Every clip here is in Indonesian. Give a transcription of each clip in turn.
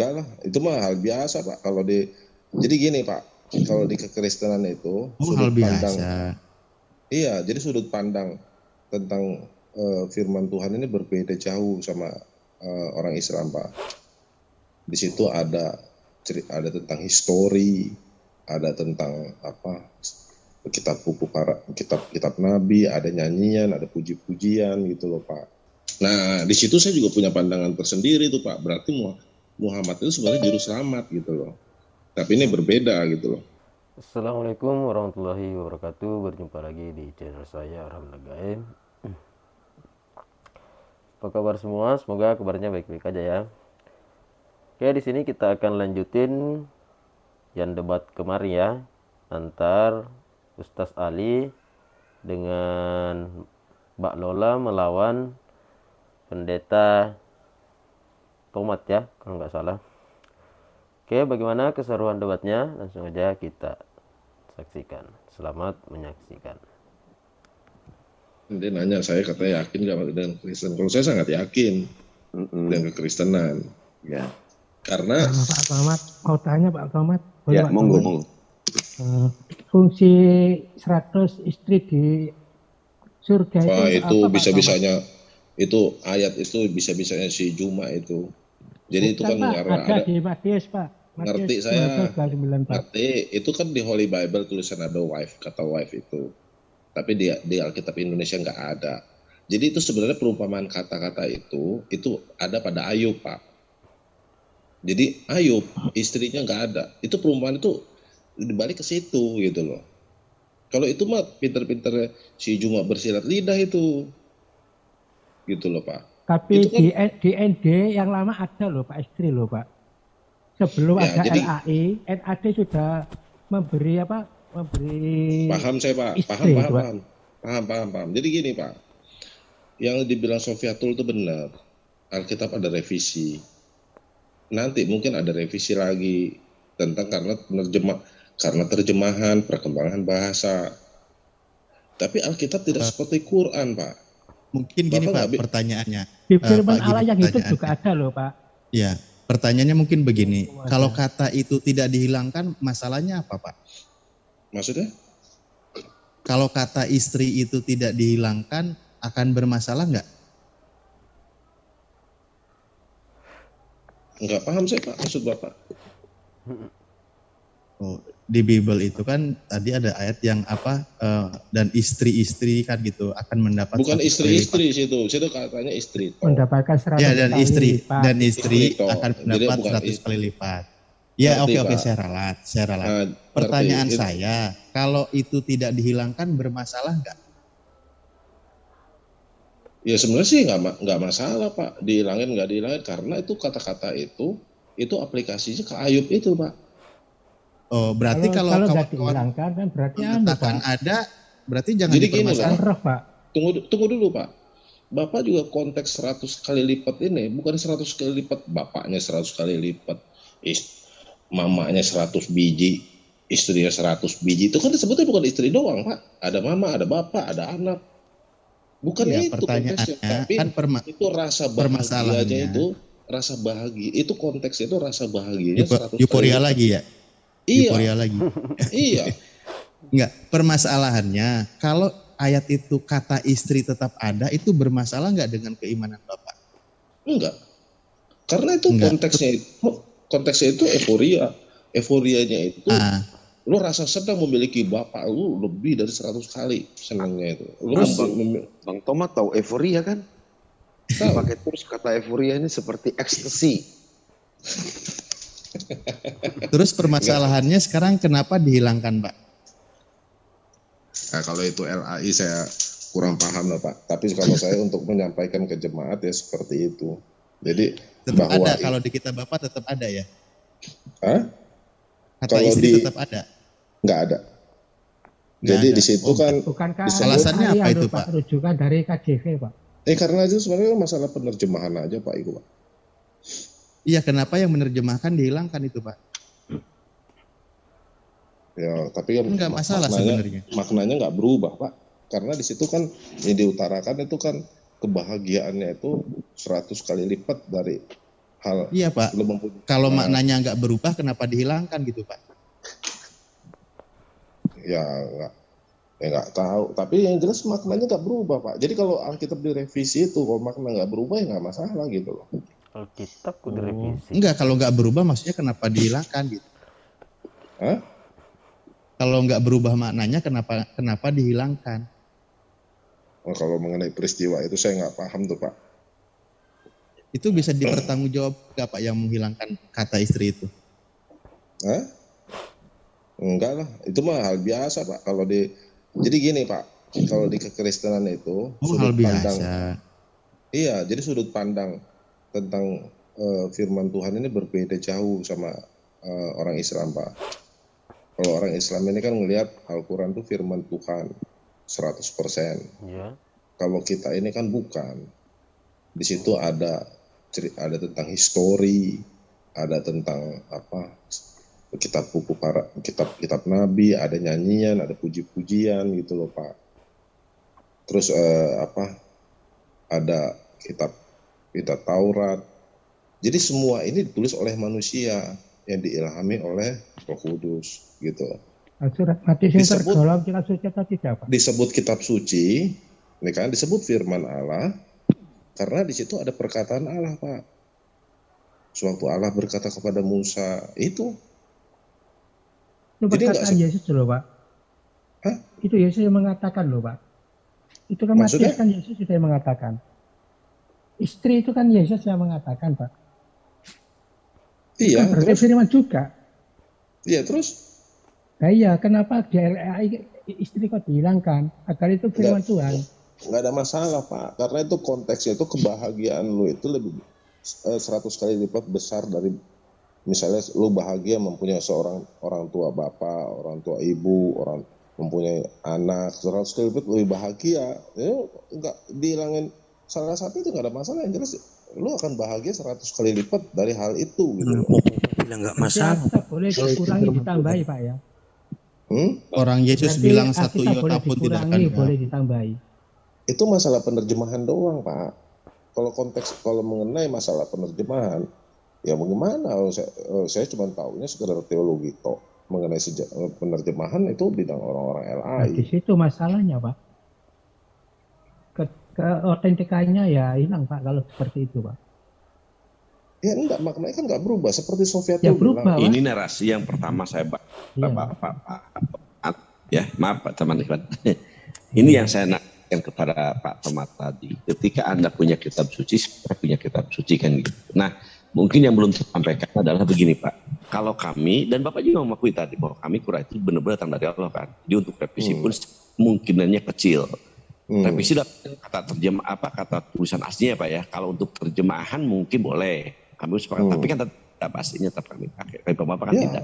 Enggak lah, itu mah hal biasa Pak. Jadi gini Pak, kalau di kekristenan itu hal biasa. Iya, jadi sudut pandang tentang firman Tuhan ini berbeda jauh sama orang Islam Pak. Di situ ada tentang histori, ada tentang kitab Nabi, ada nyanyian, ada puji-pujian gitu loh Pak. Nah di situ saya juga punya pandangan tersendiri tuh Pak. Berarti Muhammad itu sebenarnya juru selamat gitu loh. Tapi ini berbeda gitu loh. Assalamualaikum warahmatullahi wabarakatuh. Berjumpa lagi di channel saya Arham Nagaim. Apa kabar semua? Semoga kabarnya baik-baik aja ya. Oke, di sini kita akan lanjutin yang debat kemarin ya, antar Ustaz Ali dengan Mbak Lola melawan Pendeta Tomat ya, kalau nggak salah. Oke, bagaimana keseruan debatnya? Langsung aja kita saksikan. Selamat menyaksikan. Dia nanya, saya katanya yakin gak dengan Kristen? Kalau saya sangat yakin dengan kekristenan. Ya. Karena Pak Tomat, mau tanya Pak Tomat. Ya, monggo. Fungsi 100 istri di surga itu bisa-bisanya, itu ayat itu bisa-bisanya si Juma itu. Jadi itu kan ada di Matius Pak. Ngerti saya, ngerti. Itu kan di Holy Bible tulisan ada wife, kata wife itu. Tapi di Alkitab Indonesia nggak ada. Jadi itu sebenarnya perumpamaan kata-kata itu ada pada Ayub Pak. Jadi Ayub istrinya nggak ada. Itu perumpamaan itu dibalik ke situ gitu loh. Kalau itu mah pinter-pinter si Juma bersilat lidah itu, gitu loh Pak. Tapi kan, di ND yang lama ada loh Pak, istri loh Pak. Sebelum ya, ada jadi, LAI, NAD sudah memberi paham saya Pak, paham. Jadi gini Pak, yang dibilang Sofiatul itu benar. Alkitab ada revisi. Nanti mungkin ada revisi lagi tentang karena terjemahan, perkembangan bahasa. Tapi Alkitab tidak seperti Quran Pak. Mungkin gini Pak pertanyaannya. Di firman Allah yang itu juga ada loh Pak. Ya, pertanyaannya mungkin begini. Kalau kata itu tidak dihilangkan, masalahnya apa Pak? Maksudnya? Kalau kata istri itu tidak dihilangkan, akan bermasalah nggak? Nggak paham saya Pak, maksud Bapak. Oh, di Bible itu kan tadi ada ayat yang dan istri-istri kan gitu akan mendapat. Bukan istri-istri situ katanya istri. Mendapatkan 100 ya, dan kali istri lipat. Dan istri akan mendapat 100 kali lipat. Ya oke, saya ralat. Pertanyaan saya, kalau itu tidak dihilangkan bermasalah nggak? Ya sebenarnya sih nggak masalah Pak, dihilangin nggak dihilangin, karena itu kata-kata itu aplikasinya ke Ayub itu Pak. Oh berarti kalau nggak dihilangkan kan berarti akan ada, berarti jangan dipermasalahkan Pak. Tunggu dulu Pak. Bapak juga konteks 100 kali lipat ini bukan 100 kali lipat bapaknya 100 kali lipat, mamanya 100 biji, istrinya 100 biji. Itu kan sebetulnya bukan istri doang Pak. Ada mama, ada bapak, ada anak. Bukan ya, itu konteksnya, tapi kan itu rasa bahagianya itu, rasa bahagia itu konteksnya itu rasa bahagianya 100 euforia lagi ya. Iya. Euforia lagi. Iya. Enggak, permasalahannya kalau ayat itu kata istri tetap ada, itu bermasalah enggak dengan keimanan Bapak? Enggak. Karena itu konteksnya itu euforia. Euforianya itu lu rasa sedang memiliki bapak lu lebih dari 100 kali senangnya itu. Bang Tomat tahu euforia kan? Pakai terus kata euforia ini seperti ekstasi. Terus permasalahannya sekarang kenapa dihilangkan Pak? Nah, kalau itu LAI saya kurang paham lah Pak. Tapi kalau saya untuk menyampaikan ke jemaat ya seperti itu. Jadi tetap ada, kalau di kitab Bapak tetap ada ya? Hah? Kata kalau istri tetap ada? Nggak ada. Jadi di situ kan. Bukankah alasannya apa itu Pak? Rujukan dari KJV Pak. Karena itu sebenarnya masalah penerjemahan aja Pak itu Pak. Iya, kenapa yang menerjemahkan dihilangkan itu Pak? Ya, tapi kan nggak masalah sebenarnya. Maknanya nggak berubah Pak. Karena di situ kan yang diutarakan itu kan kebahagiaannya itu 100 kali lipat dari hal. Iya Pak. Kalau maknanya nggak berubah, kenapa dihilangkan gitu Pak? Ya nggak tahu. Tapi yang jelas maknanya nggak berubah Pak. Jadi kalau Alkitab direvisi itu, kalau makna nggak berubah ya nggak masalah gitu loh. Alkitab direvisi. Enggak, kalau nggak berubah maksudnya kenapa dihilangkan gitu? Hah? Kalau nggak berubah maknanya kenapa dihilangkan? Oh, kalau mengenai peristiwa itu saya nggak paham tuh Pak. Itu bisa dipertanggungjawab nggak Pak yang menghilangkan kata istri itu? Hah? Enggak lah, itu mah hal biasa Pak. Jadi gini Pak, kalau di kekristenan itu hal biasa. Iya, jadi sudut pandang tentang firman Tuhan ini berbeda jauh sama orang Islam Pak. Kalau orang Islam ini kan ngelihat Al-Quran itu firman Tuhan 100%. Yeah. Kalau kita ini kan bukan. Di situ ada tentang histori, ada tentang kitab Nabi, ada nyanyian, ada puji-pujian gitu loh Pak. Terus ada kitab Taurat. Jadi semua ini ditulis oleh manusia yang diilhami oleh Roh Kudus gitu. Surat Matius yang tergolong kitab suci atau tidak Pak? Disebut kitab suci, ini kan disebut firman Allah, karena di situ ada perkataan Allah Pak. Sewaktu Allah berkata kepada Musa, itu perkataan Yesus loh Pak. Hah? Itu Yesus yang mengatakan loh Pak. Itu kan Matius kan Yesus sudah yang mengatakan. Istri itu kan Yesus yang mengatakan Pak. Iya. Kan terus firman juga. Iya terus. Nah iya, kenapa di LAI istri kok dihilangkan? Padahal itu firman Tuhan. Nggak ada masalah Pak, karena itu konteksnya itu kebahagiaan lu itu lebih 100 kali lipat besar dari misalnya lu bahagia mempunyai seorang orang tua bapak, orang tua ibu, orang mempunyai anak 100 kali lipat lebih bahagia. Ya nggak dihilangin salah satu itu nggak ada masalah, yang jelas lu akan bahagia 100 kali lipat dari hal itu gitu. Bilang nggak masalah. Boleh dikurangi ditambahi Pak ya. Orang Yesus bilang 1 iota pun tidak akan boleh ditambahi. Itu masalah penerjemahan doang Pak. Kalau mengenai masalah penerjemahan, ya bagaimana? Saya cuma tahunya sekedar teologi toh. Mengenai penerjemahan itu bidang orang-orang LAI. Nah, di situ masalahnya Pak. Keotentikannya ya hilang Pak kalau seperti itu Pak. Ya enggak, maknanya kan enggak berubah seperti Soviet ya, berubah, bilang. Ini narasi yang pertama saya maaf Pak teman-teman. Ini yang saya nakkan kepada Pak Tomat tadi. Ketika Anda punya kitab suci, saya punya kitab suci kan gitu. Nah, mungkin yang belum tersampaikan adalah begini Pak. Kalau kami dan Bapak juga mengakui tadi bahwa kami Quran itu benar-benar datang dari Allah kan. Jadi untuk revisi pun kemungkinannya kecil. Revisi kata tulisan aslinya Pak ya. Kalau untuk terjemahan mungkin boleh. Kami sepakat, tapi kan tetap aslinya tetap kami pakai. Tapi Bapak kan tidak.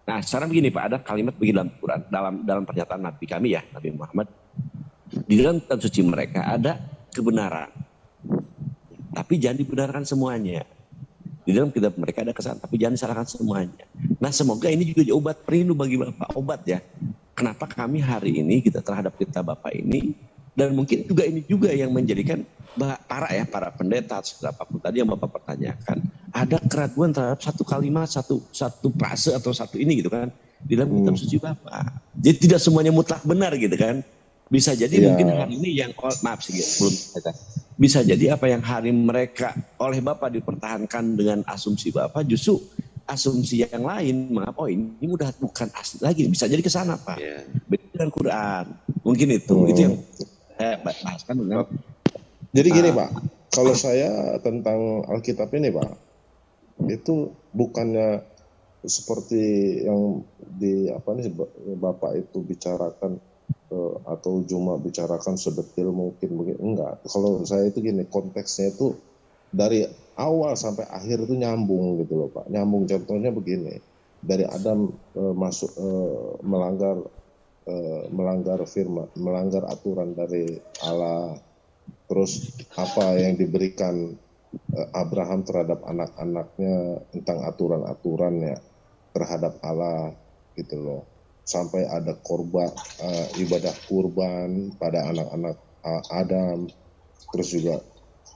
Nah, sekarang begini Pak, ada kalimat begini dalam Quran, dalam pernyataan Nabi kami ya, Nabi Muhammad. Di dalam kitab suci mereka ada kebenaran. Tapi jangan dibenarkan semuanya. Di dalam kitab mereka ada kesalahan, tapi jangan disalahkan semuanya. Nah, semoga ini juga obat perindu bagi Bapak, obat ya. Kenapa kami hari ini kita terhadap kitab Bapak ini, dan mungkin juga ini juga yang menjadikan para pendeta apapun tadi yang Bapak pertanyakan, ada keraguan terhadap satu kalimat, satu frase atau satu ini gitu kan di dalam kitab suci Bapak. Jadi tidak semuanya mutlak benar gitu kan. Bisa jadi mungkin hari ini yang bisa jadi apa yang hari mereka oleh Bapak dipertahankan dengan asumsi Bapak justru asumsi yang lain. Mengapa ini udah bukan asli lagi, bisa jadi ke sana Pak. Beda dengan Quran. Mungkin itu yang saya bahaskan dengan. Jadi gini Pak, kalau saya tentang Alkitab ini Pak, itu bukannya seperti yang Bapak itu bicarakan atau cuma bicarakan sedetil mungkin enggak. Kalau saya itu gini, konteksnya itu dari awal sampai akhir itu nyambung gitu loh Pak. Nyambung, contohnya begini, dari Adam melanggar firman, melanggar aturan dari Allah. Terus apa yang diberikan Abraham terhadap anak-anaknya tentang aturan-aturannya terhadap Allah gitu loh. Sampai ada ibadah kurban pada anak-anak Adam. Terus juga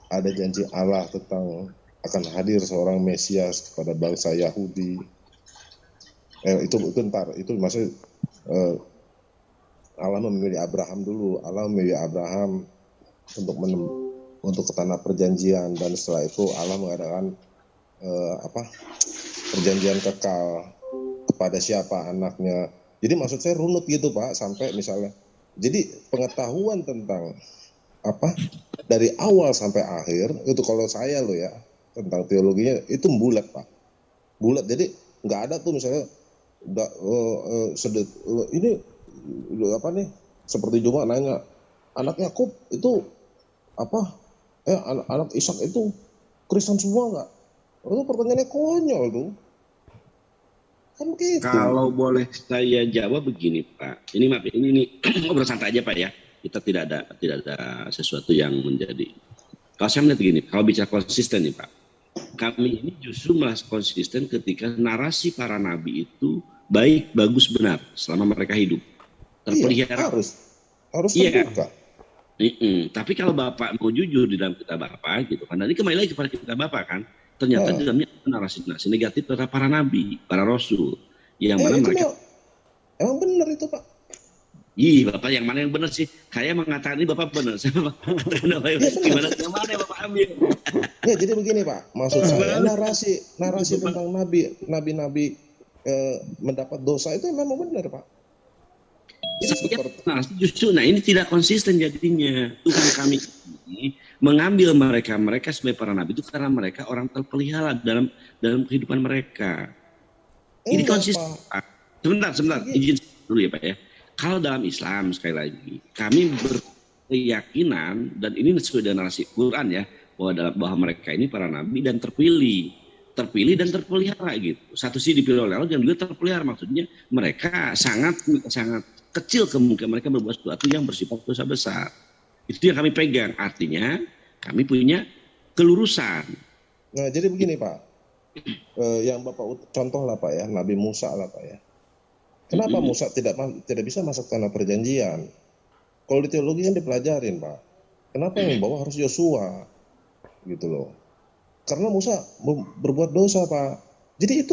ada janji Allah tentang akan hadir seorang Mesias kepada bangsa Yahudi. Itu maksudnya Allah memilih Abraham dulu. Allah memilih Abraham untuk ke tanah perjanjian, dan setelah itu Allah mengadakan perjanjian kekal kepada siapa anaknya. Jadi maksud saya runut gitu Pak, sampai misalnya. Jadi pengetahuan tentang dari awal sampai akhir itu kalau saya loh ya, tentang teologinya itu bulat Pak. Bulat, jadi nggak ada tuh misalnya ini seperti Juma nanya anak Yakub itu anak Ishak itu Kristen semua nggak? Itu pertanyaannya konyol tuh. Kan gitu. Kalau boleh saya jawab begini Pak, ini ngobrol santai aja Pak ya. Kita tidak ada sesuatu yang menjadi. Kalau saya melihat begini, kalau bicara konsisten nih Pak, kami ini justru malah konsisten ketika narasi para nabi itu baik, bagus, benar selama mereka hidup. Terpelihara. Iya, harus terbuka. Tapi kalau Bapak mau jujur di dalam kitab Bapak gitu kan, nanti kembali lagi kepada kitab Bapak kan, ternyata di dalamnya narasi-narasi negatif terhadap para nabi, para rasul, yang mana mereka emang benar itu Pak. Bapak yang mana yang benar sih? Kayak mengatakan ini Bapak benar, saya mengatakan gimana yang mana yang Bapak ambil? Ya jadi begini Pak, maksud saya narasi tentang nabi-nabi mendapat dosa itu memang benar Pak. Justru ini tidak konsisten jadinya. Tuhan kami ini mengambil mereka sebagai para nabi itu karena mereka orang terpelihara dalam kehidupan mereka. Ini konsisten. Sebentar, izin dulu ya Pak ya. Kalau dalam Islam sekali lagi kami berkeyakinan, dan ini sesuai dengan narasi Quran ya, bahwa mereka ini para nabi dan terpilih dan terpelihara gitu. Satu sisi dipilih oleh Allah dan juga terpelihara, maksudnya mereka sangat kecil kemungkinan mereka berbuat sesuatu yang bersifat dosa besar. Itu yang kami pegang, artinya kami punya kelurusan. Nah jadi begini Pak, yang Bapak contoh lah Pak ya, Nabi Musa lah Pak ya. Kenapa Musa tidak bisa masuk tanah perjanjian? Kalau di teologi kan dipelajarin Pak. Kenapa yang membawa harus Yosua? Gitu loh. Karena Musa berbuat dosa Pak. Jadi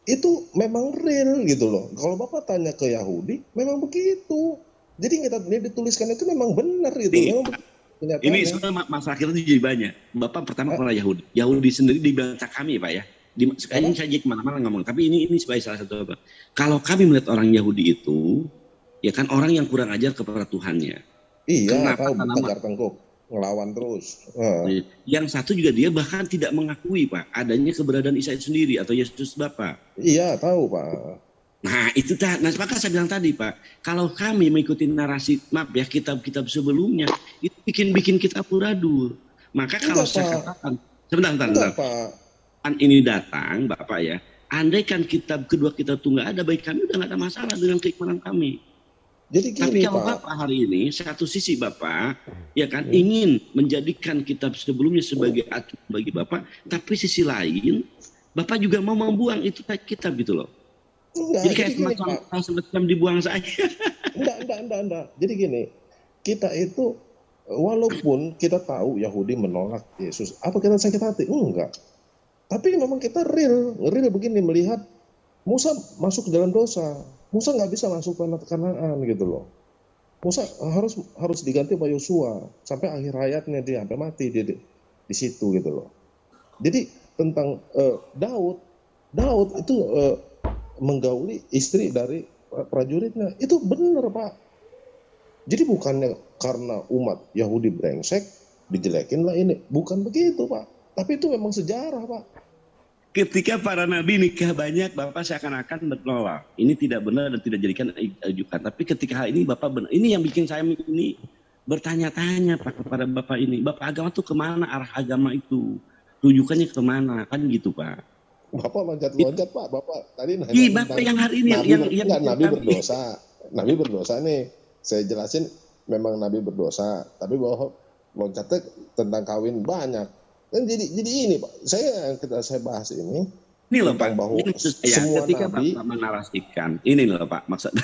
itu memang real gitu loh. Kalau Bapak tanya ke Yahudi, memang begitu. Jadi ini dituliskan itu memang benar gitu. Ini sebenarnya masalah kita jadi banyak. Bapak pertama kalau Yahudi sendiri dibilang kami Pak ya. Sekarang saja kemana-mana ngomong. Tapi ini sebagai salah satu apa. Kalau kami melihat orang Yahudi itu, ya kan orang yang kurang ajar kepada Tuhannya. Iya, tahu tegar tengkuk, ngelawan terus. Yang satu juga dia bahkan tidak mengakui Pak adanya keberadaan Isa sendiri atau Yesus Bapa. Iya, tahu Pak. Nah itu maka saya bilang tadi Pak, kalau kami mengikuti narasi kitab-kitab sebelumnya itu bikin kita amburadul. Maka kalau saya katakan sebentar Pak. Ini datang Bapak ya, andaikan kedua kitab itu nggak ada, baik kami udah nggak ada masalah dengan keimanan kami. Jadi gini, tapi kalau Bapak hari ini satu sisi Bapak ya kan ingin menjadikan kitab sebelumnya sebagai acuan bagi Bapak, tapi sisi lain Bapak juga mau membuang itu kitab gitu loh. Jadi kayak semacam dibuang saja. Enggak. Jadi gini, kita itu walaupun kita tahu Yahudi menolak Yesus, apa kita sakit hati? Enggak. Tapi memang kita real begini melihat Musa masuk ke dalam dosa. Musa nggak bisa masuk ke tanah Kanaan gitu loh. Musa harus diganti oleh Yosua sampai akhir hayatnya dia sampai mati dia di situ gitu loh. Jadi tentang Daud itu menggauli istri dari prajuritnya, itu benar Pak. Jadi bukannya karena umat Yahudi brengsek dijelekin lah ini, bukan begitu Pak. Tapi itu memang sejarah Pak. Ketika para nabi nikah banyak, Bapak seakan-akan menolak. Ini tidak benar dan tidak dijadikan ajukan. Tapi ketika hal ini Bapak benar. Ini yang bikin saya ini bertanya-tanya Pak kepada Bapak ini. Bapak agama itu kemana arah agama itu? Rujukannya kemana? Kan gitu Pak. Bapak loncat-loncat Pak. Bapak tadi nanya Bapak yang hari ini yang Nabi berdosa. Nabi berdosa nih. Saya jelasin memang Nabi berdosa. Tapi bahwa loncatnya tentang kawin banyak. Dan jadi ini Pak, saya bahas ini Ini loh Pak, bahwa ketika Bapak menarasikan, ini loh Pak, maksudnya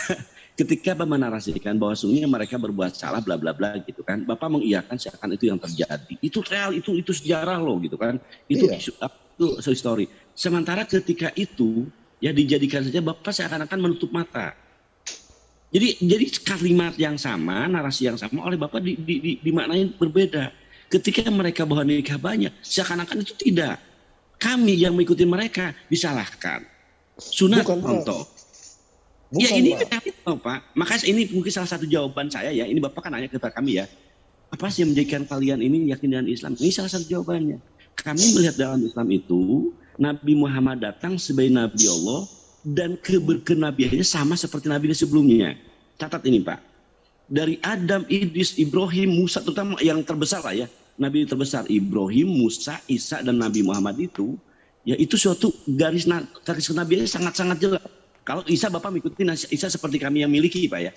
ketika Bapak menarasikan bahwa sungguhnya mereka berbuat salah bla bla bla gitu kan, Bapak mengiyakan seakan itu yang terjadi. Itu real, itu sejarah loh gitu kan. Itu history. Sementara ketika itu ya dijadikan saja Bapak seakan-akan menutup mata. Jadi kalimat yang sama, narasi yang sama oleh Bapak dimaknain berbeda. Ketika mereka bawa nikah banyak, seakan-akan itu tidak. Kami yang mengikuti mereka disalahkan. Sunat contoh. Ya ini benar Pak. Makanya ini mungkin salah satu jawaban saya ya. Ini Bapak kan nanya kepada kami ya. Apa sih yang menjadikan kalian ini yakin dengan Islam? Ini salah satu jawabannya. Kami melihat dalam Islam itu Nabi Muhammad datang sebagai Nabi Allah dan kenabiannya sama seperti Nabi sebelumnya. Catat ini Pak. Dari Adam, Idris, Ibrahim, Musa, terutama yang terbesar lah ya. Nabi terbesar Ibrahim, Musa, Isa, dan Nabi Muhammad itu, ya itu suatu garis kenabiannya sangat-sangat jelas. Kalau Isa Bapak mengikuti Isa seperti kami yang miliki Pak ya.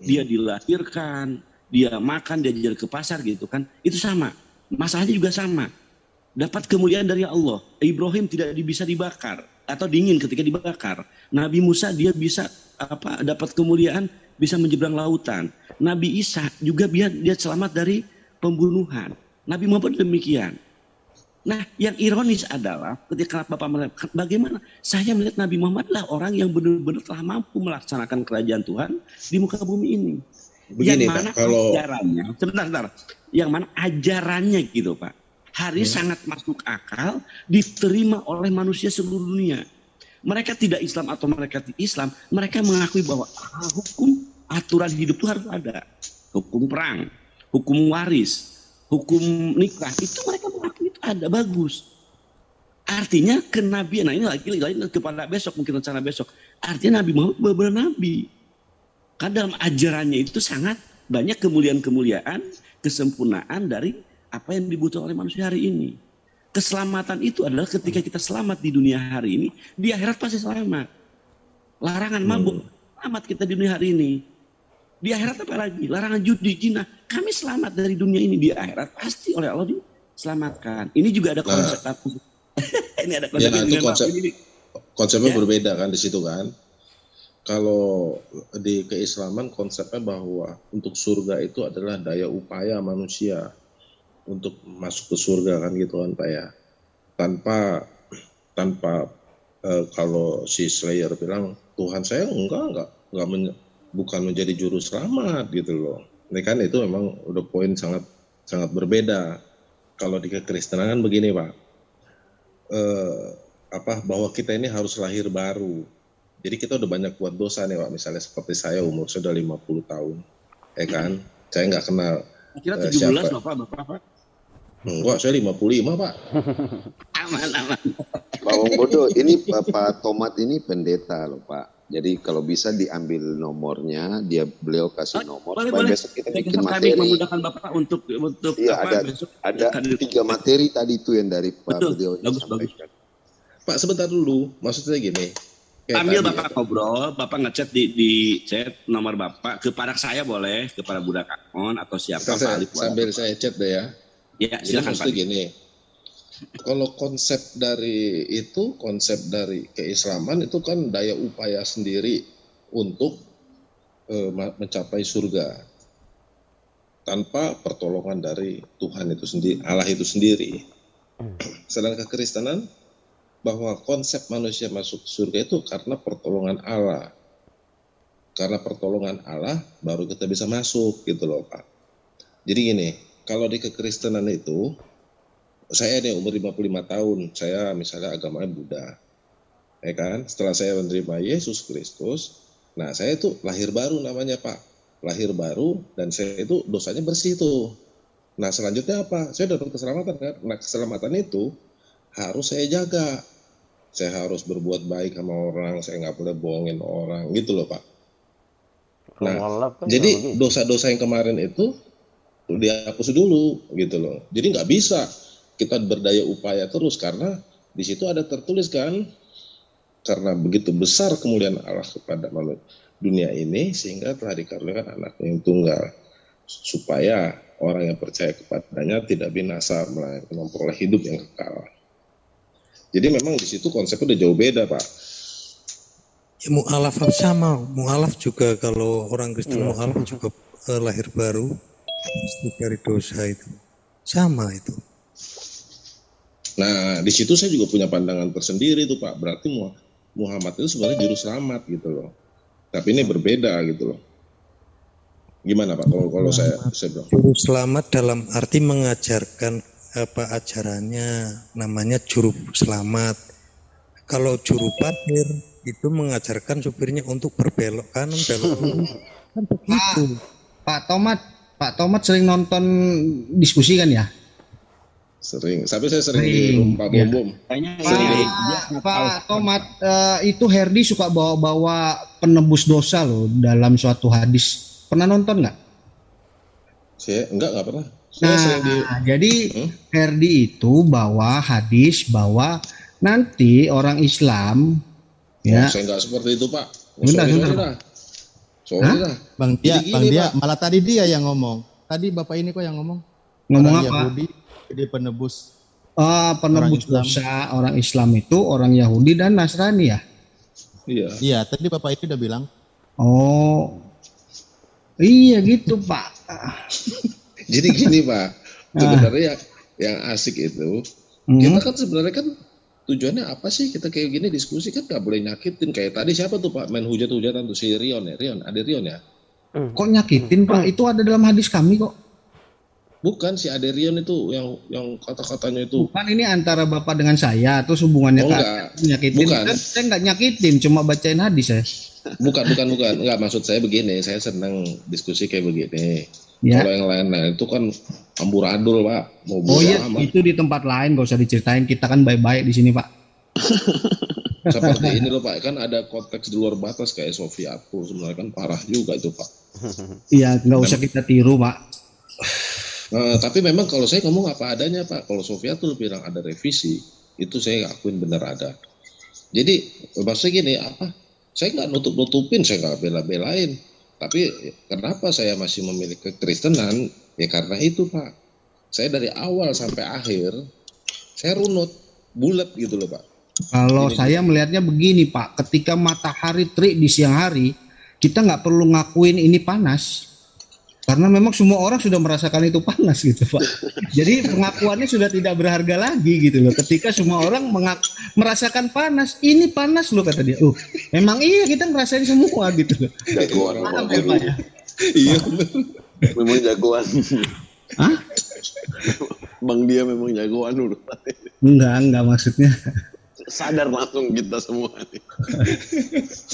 Dia dilahirkan, dia makan, dia jalan ke pasar gitu kan. Itu sama. Masalahnya juga sama. Dapat kemuliaan dari Allah. Ibrahim tidak bisa dibakar atau dingin ketika dibakar. Nabi Musa dia bisa dapat kemuliaan, bisa menyeberang lautan. Nabi Isa juga dia selamat dari pembunuhan. Nabi Muhammad demikian. Nah, yang ironis adalah ketika Bapak melihat bagaimana saya melihat Nabi Muhammad lah orang yang benar-benar telah mampu melaksanakan kerajaan Tuhan di muka bumi ini. Begini, yang mana Pak, kalau ajarannya, sebentar, yang mana ajarannya gitu Pak, sangat masuk akal, diterima oleh manusia seluruh dunia. Mereka tidak Islam atau mereka Islam, mereka mengakui bahwa hukum aturan hidup itu harus ada. Hukum perang, hukum waris, hukum nikah, itu mereka mengakui itu ada, bagus. Artinya kenabian, nah ini lagi kepada besok, mungkin rencana besok. Artinya Nabi Muhammad benar-benar Nabi. Karena dalam ajarannya itu sangat banyak kemuliaan-kemuliaan, kesempurnaan dari apa yang dibutuhkan oleh manusia hari ini. Keselamatan itu adalah ketika kita selamat di dunia hari ini, di akhirat pasti selamat. Larangan mabuk, selamat kita di dunia hari ini. Di akhirat apa lagi? Larangan judi, zina. Kami selamat dari dunia ini, di akhirat pasti oleh Allah diselamatkan. Ini juga ada konsep. Ini ada konsep. Konsepnya berbeda kan di situ kan. Kalau di keislaman konsepnya bahwa untuk surga itu adalah daya upaya manusia untuk masuk ke surga kan gitu kan Pak ya. Tanpa kalau si Slayer bilang Tuhan saya bukan menjadi juru selamat gitu loh. Ini kan itu memang udah poin sangat berbeda. Kalau di kekristenan kan begini Pak, bahwa kita ini harus lahir baru. Jadi kita udah banyak buat dosa nih Pak. Misalnya seperti saya umur sudah 50 tahun, ya kan? Saya nggak kenal. Kira 17 Bapak? Enggak, saya 55 Pak. Aman. Bawang bodoh, ini Bapak Tomat ini pendeta loh Pak. Jadi kalau bisa diambil nomornya, beliau kasih nomor. Boleh. Besok kita bikin materi. Memudahkan Bapak untuk iya, ada 3 materi tadi itu yang dari Pak beliau sampaikan. Pak sebentar dulu, maksudnya gini. Ambil Bapak ngobrol, Bapak ngechat di chat nomor Bapak kepada saya boleh, kepada Budak Akon atau siapa Pak Ali. Sambil saya chat deh ya. Ya, silakan Pak. Gini. Kalau konsep dari keislaman itu kan daya upaya sendiri untuk mencapai surga tanpa pertolongan dari Tuhan itu sendiri, Allah itu sendiri. Sedangkan kekristenan bahwa konsep manusia masuk surga itu karena pertolongan Allah. Karena pertolongan Allah baru kita bisa masuk gitu loh Pak. Jadi gini, kalau di kekristenan itu saya nih umur 55 tahun, saya misalnya agamanya Buddha. Ya kan? Setelah saya menerima Yesus Kristus, nah saya itu lahir baru namanya Pak. Lahir baru dan saya itu dosanya bersih tuh. Nah selanjutnya apa? Saya dapat keselamatan kan? Nah keselamatan itu harus saya jaga. Saya harus berbuat baik sama orang, saya nggak boleh bohongin orang, gitu loh Pak. Nah, jadi dosa-dosa yang kemarin itu dihapus dulu, gitu loh. Jadi nggak bisa kita berdaya upaya terus karena di situ ada tertulis kan, karena begitu besar kemuliaan Allah kepada dunia ini sehingga telah dikaruniakan Anaknya yang tunggal, supaya orang yang percaya kepadanya tidak binasa melainkan memperoleh hidup yang kekal. Jadi memang di situ konsepnya udah jauh beda, Pak. Ya, mu'alaf sama, mu'alaf juga kalau orang Kristen mu'alaf juga lahir baru dari dosa itu. Sama itu. Nah, di situ saya juga punya pandangan tersendiri tuh, Pak. Berarti Muhammad itu sebenarnya juru selamat gitu loh. Tapi ini berbeda gitu loh. Gimana, Pak? Kalau saya bilang juru selamat dalam arti mengajarkan apa ajarannya, namanya juru selamat. Kalau juru parkir itu mengajarkan supirnya untuk berbelok kanan, belok kiri. Kan begitu. Pak Tomat sering nonton diskusi kan ya? Sering. Sampai saya sering di rumah bom. Pak Tomat, itu Herdi suka bawa penebus dosa loh dalam suatu hadis. Pernah nonton nggak? Saya enggak pernah. Jadi Herdi itu bawa hadis bahwa nanti orang Islam ya. Saya enggak seperti itu, Pak. Sorry. Bang Dia, malah tadi dia yang ngomong. Tadi Bapak ini kok yang ngomong? Ngomong orang apa? Yahudi, jadi penebus. Penebus dosa orang Islam itu orang Yahudi dan Nasrani ya? Iya, tadi Bapak itu udah bilang. Oh, iya gitu Pak. Jadi gini Pak, sebenarnya yang asik itu, kita kan sebenarnya kan tujuannya apa sih kita kayak gini diskusi kan nggak boleh nyakitin. Kayak tadi siapa tuh Pak main hujat-hujatan tuh si Rion ya? Ada Rion ya? Kok nyakitin Pak? Itu ada dalam hadis kami kok. Bukan si Aderion itu yang kata-katanya itu. Bukan, ini antara Bapak dengan saya, terus hubungannya nyakitin. Bukan. Saya nggak nyakitin, cuma bacain hadis saya. Bukan. Enggak, maksud saya begini, saya senang diskusi kayak begini. Ya. Kalau yang lain itu kan amburadul Pak. Itu di tempat lain, gak usah diceritain. Kita kan baik-baik di sini Pak. Seperti ini loh Pak, kan ada konteks di luar batas kayak Sofiatul, sebenarnya kan parah juga itu Pak. Iya, nggak usah kita tiru Pak. Tapi memang kalau saya ngomong apa adanya Pak, kalau Sofiatul bilang ada revisi, itu saya akuin benar ada. Jadi maksudnya gini, saya nggak nutup-nutupin, saya nggak bela-belain. Tapi kenapa saya masih memilih kekristenan? Ya karena itu Pak. Saya dari awal sampai akhir, saya runut, bulat gitu loh Pak. Kalau saya melihatnya begini Pak, ketika matahari terik di siang hari, kita nggak perlu ngakuin ini panas. Karena memang semua orang sudah merasakan itu panas gitu Pak. Jadi pengakuannya sudah tidak berharga lagi gitu loh. Ketika semua orang merasakan panas, ini panas loh kata dia. Memang iya kita ngerasain semua gitu loh. Jagoan Pak ya? Iya memang jagoan. Hah? Bang Dia memang jagoan dulu. Enggak maksudnya. Sadar langsung kita semua nih.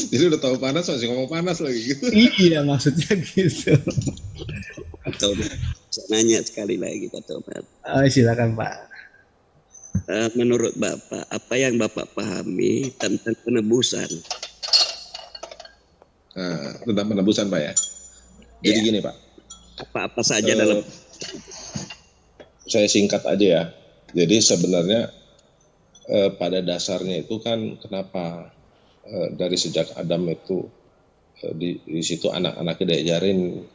Jadi udah tahu panas masih ngomong panas lagi gitu. Iya maksudnya gitu. Atau nanya sekali lagi Pak Tomat. Silakan Pak. Menurut Bapak, apa yang Bapak pahami tentang penebusan? Tentang penebusan Pak ya. Jadi gini Pak. Apa saja dalam. Saya singkat aja ya. Jadi sebenarnya pada dasarnya itu kan kenapa dari sejak Adam itu di situ anak-anaknya diajarin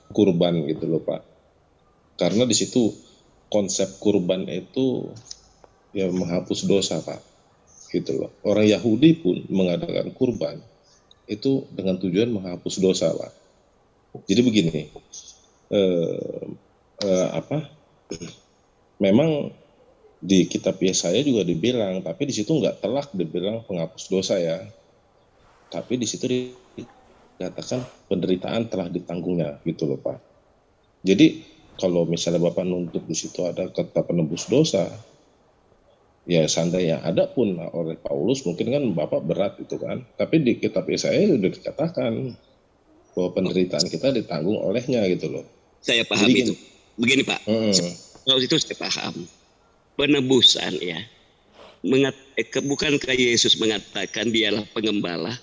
kurban gitu loh Pak. Karena di situ konsep kurban itu ya menghapus dosa Pak. Gitu loh. Orang Yahudi pun mengadakan kurban itu dengan tujuan menghapus dosa Pak. Jadi begini, memang di kitab Yesaya juga dibilang, tapi di situ nggak telak dibilang penghapus dosa ya. Tapi di situ dikatakan penderitaan telah ditanggungnya gitu loh Pak. Jadi kalau misalnya Bapak nuntut di situ ada kata penebus dosa, ya seandainya ada pun oleh Paulus mungkin kan Bapak berat itu kan. Tapi di kitab Yesaya sudah dikatakan bahwa penderitaan kita ditanggung olehnya gitu loh. Saya paham. Jadi, itu. Begini Pak, kalau itu saya paham. Penebusan ya, bukankah Yesus mengatakan dialah pengembala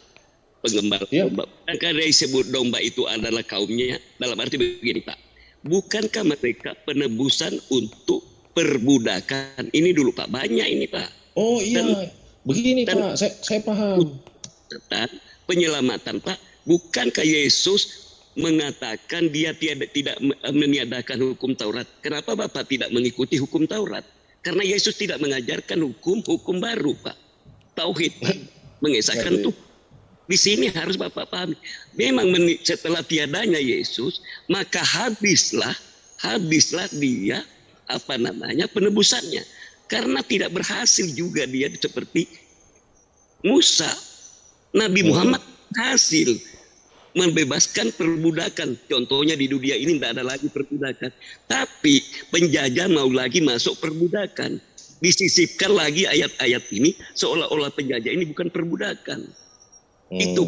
ya. domba? Bukankah dia disebut domba itu adalah kaumnya? Dalam arti begini Pak, bukankah mereka penebusan untuk perbudakan? Ini dulu Pak, banyak ini Pak. Oh iya, begini Pak, saya paham. Penyelamatan Pak, bukankah Yesus mengatakan dia tidak meniadakan hukum Taurat? Kenapa Bapak tidak mengikuti hukum Taurat? Karena Yesus tidak mengajarkan hukum baru, Pak. Tauhid, mengesahkan tuh. Di sini harus Bapak pahami. Memang setelah tiadanya Yesus, maka habislah dia penebusannya. Karena tidak berhasil juga dia seperti Musa. Nabi Muhammad berhasil membebaskan perbudakan. Contohnya di dunia ini tidak ada lagi perbudakan. Tapi penjajah mau lagi masuk perbudakan. Disisipkan lagi ayat-ayat ini seolah-olah penjajah ini bukan perbudakan. Itu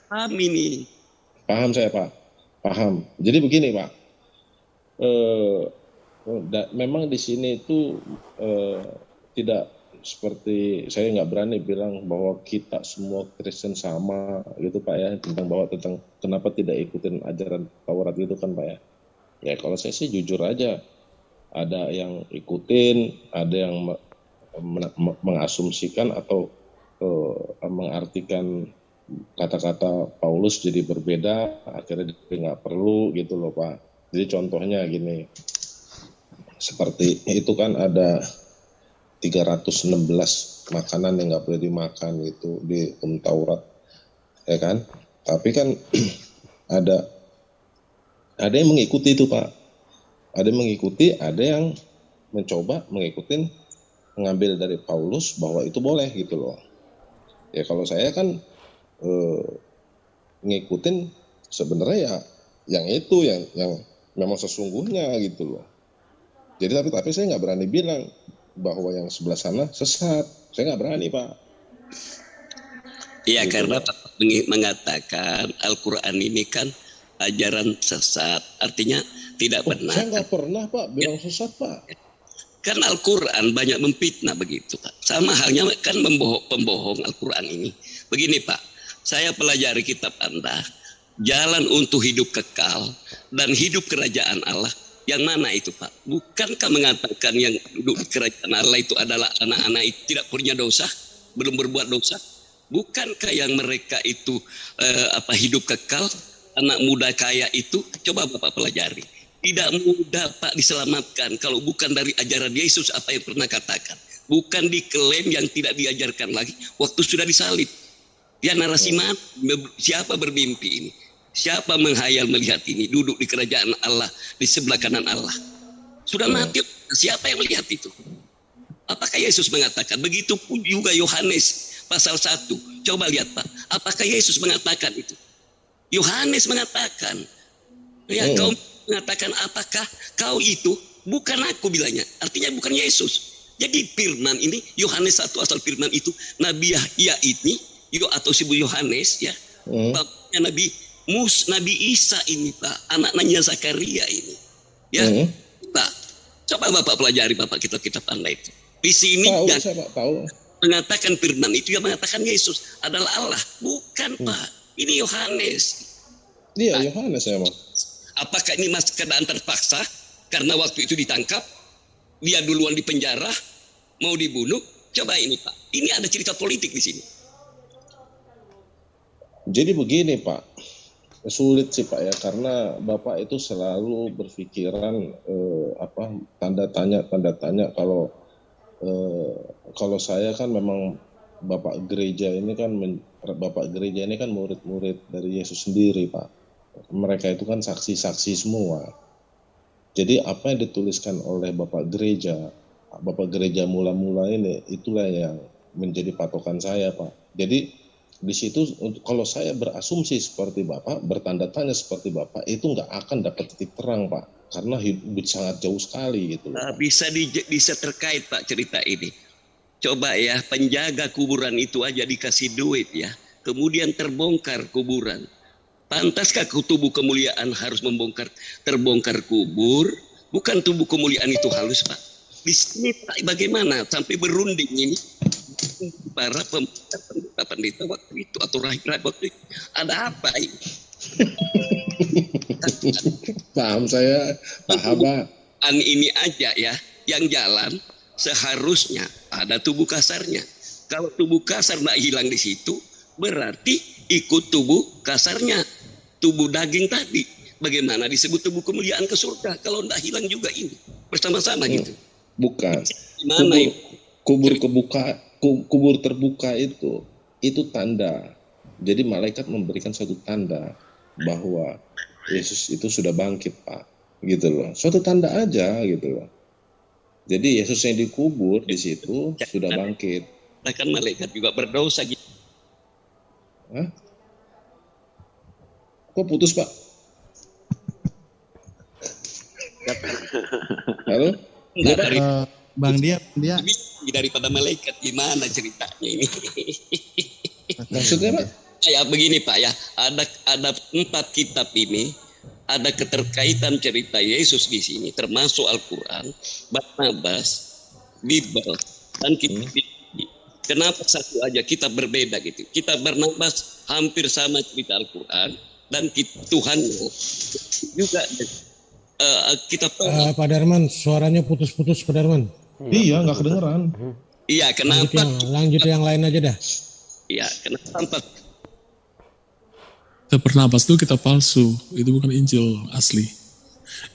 paham ini. Paham saya, Pak. Paham. Jadi begini, Pak. Memang di sini itu tidak seperti, saya nggak berani bilang bahwa kita semua Kristen sama gitu, Pak ya, tentang kenapa tidak ikutin ajaran Taurat gitu kan, Pak ya. Ya kalau saya sih jujur aja, ada yang ikutin, ada yang mengasumsikan atau mengartikan kata-kata Paulus jadi berbeda, akhirnya dia nggak perlu gitu loh, Pak. Jadi contohnya gini, seperti itu kan ada 316 makanan yang nggak boleh dimakan gitu di Taurat, ya kan? Tapi kan ada yang mengikuti itu, Pak. Ada yang mengikuti, ada yang mencoba mengambil dari Paulus bahwa itu boleh gitu loh. Ya kalau saya kan ngikutin sebenarnya ya yang itu yang memang sesungguhnya gitu loh. Jadi tapi saya nggak berani bilang bahwa yang sebelah sana sesat. Saya nggak berani, Pak. Iya gitu. Karena mengatakan Al-Quran ini kan ajaran sesat, artinya tidak benar. Saya nggak pernah, Pak, bilang sesat, Pak. Kan Al-Quran banyak memfitnah begitu, Pak. Sama halnya kan pembohong Al-Quran ini. Begini, Pak. Saya pelajari kitab Anda, jalan untuk hidup kekal dan hidup kerajaan Allah. Yang mana itu, Pak? Bukankah mengatakan yang duduk di kerajaan Allah itu adalah anak-anak itu tidak punya dosa, belum berbuat dosa? Bukankah yang mereka itu hidup kekal, anak muda kaya itu? Coba Bapak pelajari. Tidak mudah, Pak, diselamatkan kalau bukan dari ajaran Yesus apa yang pernah katakan. Bukan diklaim yang tidak diajarkan lagi waktu sudah disalib. Ya narasi mana? Siapa bermimpi ini? Siapa menghayal melihat ini? Duduk di kerajaan Allah, di sebelah kanan Allah. Sudah mati, siapa yang melihat itu? Apakah Yesus mengatakan? Begitupun juga Yohanes pasal 1. Coba lihat, Pak. Apakah Yesus mengatakan itu? Yohanes mengatakan. Ya, kau mengatakan apakah kau itu? Bukan aku bilangnya. Artinya bukan Yesus. Jadi firman ini, Yohanes 1 asal firman itu, Nabi Yahya ini, atau si Yohanes ya, bapaknya Nabi Isa ini, Pak, anaknya Zakaria ini, ya, Pak. Coba Bapak pelajari, Bapak kitab Anda itu. Di sini tahu. Mengatakan firman itu yang mengatakan Yesus adalah Allah, bukan Pak. Ini Yohanes. Iya, Yohanes ya, Pak. Apakah ini masih keadaan terpaksa karena waktu itu ditangkap, dia duluan di penjara, mau dibunuh? Coba ini, Pak. Ini ada cerita politik di sini. Jadi begini, Pak, sulit sih, Pak ya, karena Bapak itu selalu berpikiran tanda tanya kalau saya kan memang Bapak gereja ini kan murid-murid dari Yesus sendiri, Pak. Mereka itu kan saksi-saksi semua. Jadi apa yang dituliskan oleh Bapak gereja mula-mula ini, itulah yang menjadi patokan saya, Pak. Jadi di situ kalau saya berasumsi seperti Bapak, bertanda tanya seperti Bapak, itu nggak akan dapat titik terang, Pak, karena hidup sangat jauh sekali gitu. Bisa terkait, Pak, cerita ini. Coba ya, penjaga kuburan itu aja dikasih duit ya, kemudian terbongkar kuburan. Pantaskah tubuh kemuliaan harus terbongkar kubur? Bukan tubuh kemuliaan itu halus, Pak. Di sini Pak, bagaimana sampai berunding ini? Para pendeta waktu itu atau rahib-rahib waktu itu, ada apa ini? Paham saya, paham. Ini aja ya, yang jalan seharusnya ada tubuh kasarnya. Kalau tubuh kasar nggak hilang di situ, berarti ikut tubuh kasarnya, tubuh daging tadi. Bagaimana disebut tubuh kemuliaan ke surga kalau nggak hilang juga ini bersama-sama gitu? Bukan. Gimana itu? Kubur terbuka itu tanda. Jadi malaikat memberikan suatu tanda bahwa Yesus itu sudah bangkit, Pak. Gitu loh. Suatu tanda aja gitu loh. Jadi Yesus yang dikubur di situ sudah bangkit. Kan malaikat juga berdosa gitu. Hah? Kok putus, Pak? Halo? Enggak, dari Bang dia daripada malaikat, gimana ceritanya ini? Maksudnya, Pak? Ya begini Pak ya, ada 4 kitab ini, ada keterkaitan cerita Yesus di sini, termasuk Al-Quran, Barnabas, Bible, dan kitab ini. Kenapa satu aja kita berbeda gitu? Kitab Barnabas hampir sama cerita Al-Quran, dan Tuhan juga kita Pak Darman, suaranya putus-putus Pak Darman. Iya, nggak kedengeran. Iya, kenapa? Lanjut yang lain aja dah. Iya, kenapa? Barnabas itu kitab palsu, itu bukan Injil asli.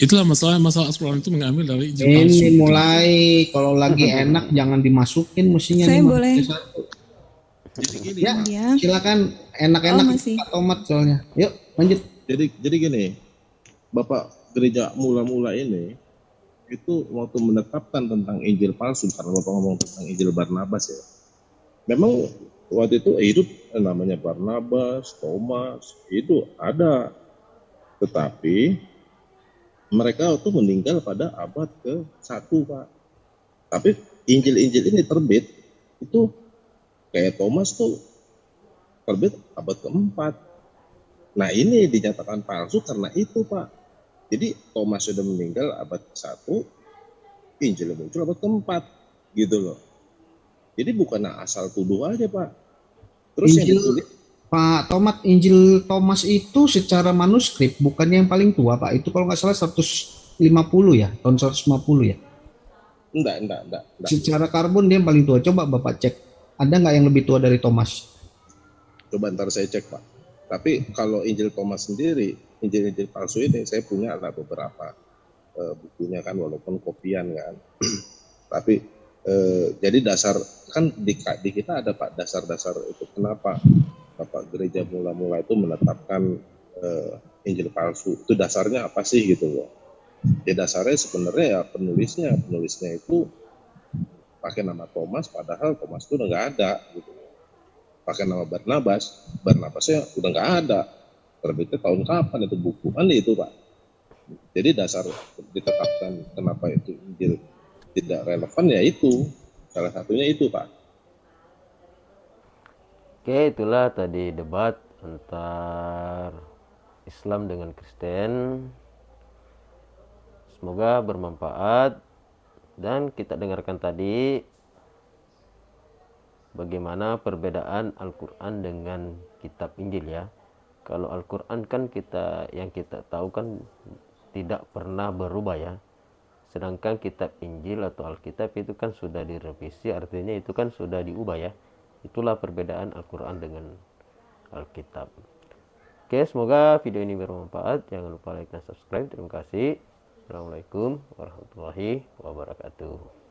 Itulah masalah Al-Quran itu mengambil dari Injil palsu. Ini mulai kalau lagi enak jangan dimasukin mestinya. Saya boleh. Ya, silakan enak-enak Pak Tomat soalnya. Yuk lanjut. Jadi gini, Bapak gereja mula-mula ini itu waktu menetapkan tentang Injil palsu, karena Bapak ngomong tentang Injil Barnabas ya. Memang waktu itu hidup namanya Barnabas, Thomas, itu ada. Tetapi mereka itu meninggal pada abad ke-1, Pak. Tapi Injil-Injil ini terbit, itu kayak Thomas tuh terbit abad ke-4. Nah ini dinyatakan palsu karena itu, Pak. Jadi Thomas sudah meninggal abad ke-1, Injil muncul abad ke-4, gitu loh. Jadi bukan asal tuduh aja, Pak. Terus Injil, yang ditulis, Pak Tomat, Injil Thomas itu secara manuskrip bukannya yang paling tua, Pak. Itu kalau nggak salah 150 ya, tahun 150 ya. Enggak. Secara karbon dia yang paling tua. Coba Bapak cek, ada nggak yang lebih tua dari Thomas? Coba ntar saya cek, Pak. Tapi kalau Injil Thomas sendiri, Injil palsu ini saya punya ada beberapa bukunya kan, walaupun kopian kan. Tapi jadi dasar kan di kita ada Pak dasar-dasar itu kenapa Bapak gereja mula-mula itu menetapkan Injil palsu, itu dasarnya apa sih gitu loh. Ya dasarnya sebenarnya ya penulisnya itu pakai nama Thomas, padahal Thomas itu udah nggak ada gitu. Pakai nama Barnabasnya udah nggak ada. Terbitnya tahun kapan itu buku kan itu, Pak. Jadi dasar ditetapkan kenapa itu Injil tidak relevan ya itu, salah satunya itu, Pak. Oke, itulah tadi debat antar Islam dengan Kristen. Semoga bermanfaat, dan kita dengarkan tadi bagaimana perbedaan Al-Quran dengan kitab Injil ya. Kalau Al-Quran kan yang kita tahu kan tidak pernah berubah ya. Sedangkan kitab Injil atau Alkitab itu kan sudah direvisi, artinya itu kan sudah diubah ya. Itulah perbedaan Al-Quran dengan Alkitab. Oke, semoga video ini bermanfaat. Jangan lupa like dan subscribe. Terima kasih. Assalamualaikum warahmatullahi wabarakatuh.